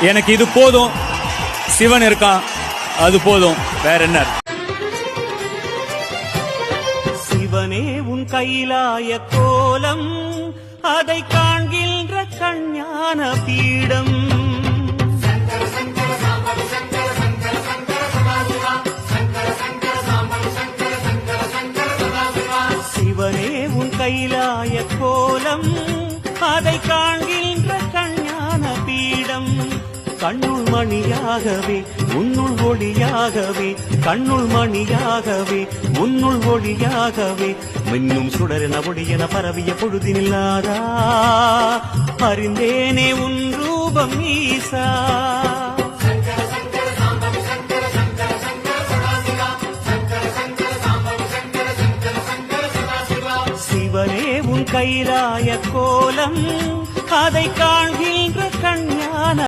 எனக்கு இது போதும், சிவன் இருக்கான் அது போதும், வேற என்ன? சிவனே உன் கைலாய கோலம், அதை காண்கின்ற கஞ்ஞான பீடம். சிவனே உன் கைலாய கோலம், அதை காண்கின்ற கஞ்ஞான பீடம். கண்ணுள் மணியாகவே உன்னுள் ஒளியாகவே, கண்ணுள் மணியாகவே உன்னுள் ஒளியாகவே, மின்னும் சுடரென ஒளியென பரவிய பொழுதினில்லாதா, அறிந்தேனே உன் ரூபம் ஈசா. சிவனே உன் கைலாய கோலம், அதை காண்கின்ற